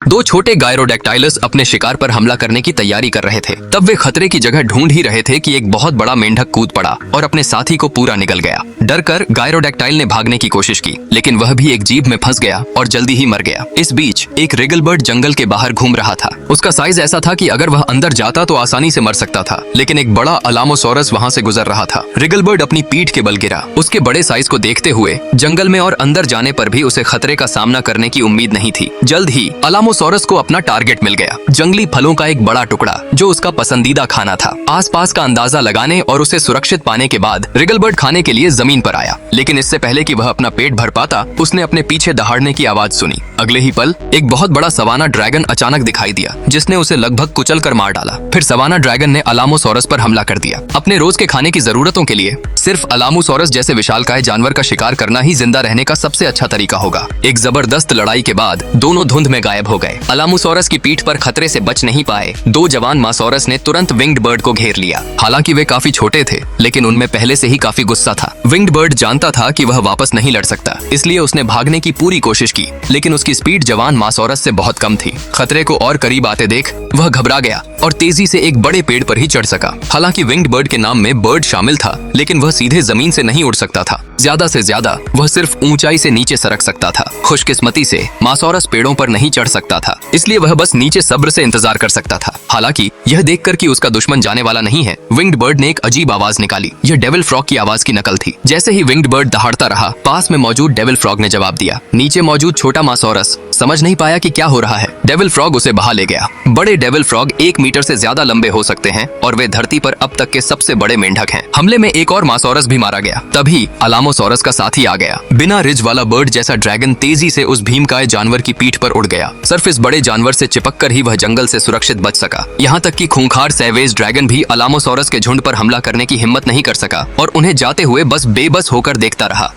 दो छोटे गायरोडैक्टाइलस अपने शिकार पर हमला करने की तैयारी कर रहे थे। तब वे खतरे की जगह ढूंढ ही रहे थे कि एक बहुत बड़ा मेंढक कूद पड़ा और अपने साथी को पूरा निगल गया। डर कर गायरोडैक्टाइल ने भागने की कोशिश की, लेकिन वह भी एक जीभ में फंस गया और जल्दी ही मर गया। इस बीच एक रिगलबर्ड जंगल के बाहर घूम रहा था। उसका साइज ऐसा था कि अगर वह अंदर जाता तो आसानी से मर सकता था, लेकिन एक बड़ा अलामोसोरस वहां से गुजर रहा था। रिगलबर्ड अपनी पीठ के बल गिरा। उसके बड़े साइज को देखते हुए जंगल में और अंदर जाने पर भी उसे खतरे का सामना करने की उम्मीद नहीं थी। जल्द ही अलामोसोरस को अपना टारगेट मिल गया, जंगली फलों का एक बड़ा टुकड़ा जो उसका पसंदीदा खाना था। आसपास का अंदाजा लगाने और उसे सुरक्षित पाने के बाद रिगलबर्ड खाने के लिए जमीन पर आया, लेकिन इससे पहले कि वह अपना पेट भर पाता, उसने अपने पीछे दहाड़ने की आवाज सुनी। अगले ही पल एक बहुत बड़ा सवाना ड्रैगन अचानक दिखाई दिया, जिसने उसे लगभग कुचल कर मार डाला। फिर सवाना ड्रैगन ने अलामोसोरस पर हमला कर दिया। अपने रोज के खाने की जरूरतों के लिए सिर्फ अलामोसोरस जैसे विशालकाय जानवर का शिकार करना ही जिंदा रहने का सबसे अच्छा तरीका होगा। एक जबरदस्त लड़ाई के बाद दोनों धुंध में गायब हो गए। अलामोसोरस की पीठ पर खतरे से बच नहीं पाए दो जवान मासोरस ने तुरंत विंग्ड बर्ड को घेर लिया। हालांकि वे काफी छोटे थे, लेकिन उनमें पहले से ही काफी गुस्सा था। विंग्ड बर्ड जानता था कि वह वापस नहीं लड़ सकता, इसलिए उसने भागने की पूरी कोशिश की, लेकिन उसकी स्पीड जवान मासोरस से बहुत कम थी। खतरे को और करीब आते देख वह घबरा गया और तेजी से एक बड़े पेड़ पर ही चढ़ सका। हालांकि विंग्ड बर्ड के नाम में बर्ड शामिल था, लेकिन वह सीधे जमीन से नहीं उड़ सकता था। ज्यादा से ज्यादा वह सिर्फ ऊंचाई से नीचे सरक सकता था। खुशकिस्मती से मासोरस पेड़ों पर नहीं चढ़ सकता था, इसलिए वह बस नीचे सब्र से इंतजार कर सकता था। हालांकि यह देखकर कि उसका दुश्मन जाने वाला नहीं है, विंग्ड बर्ड ने एक अजीब आवाज निकाली। यह डेविल फ्रॉग की आवाज की नकल थी। जैसे ही विंग्ड बर्ड दहाड़ता रहा, पास में मौजूद डेविल फ्रॉग ने जवाब दिया। नीचे मौजूद छोटा मासोरस समझ नहीं पाया कि क्या हो रहा है। डेविल फ्रॉग उसे बहा ले गया। बड़े डेविल फ्रॉग 1 मीटर से ज्यादा लंबे हो सकते हैं और वे धरती पर अब तक के सबसे बड़े मेंढक हैं। हमले में एक और मासोरस भी मारा गया। तभी अलामोसोरस का साथी आ गया। बिना रिज वाला बर्ड जैसा ड्रैगन तेजी से उस भीमकाय जानवर की पीठ पर उड़ गया। सिर्फ इस बड़े जानवर से चिपककर ही वह जंगल से सुरक्षित बच सका। यहाँ तक कि खूंखार सैवेज ड्रैगन भी अलामोसोरस के झुंड पर हमला करने की हिम्मत नहीं कर सका और उन्हें जाते हुए बस बेबस होकर देखता रहा।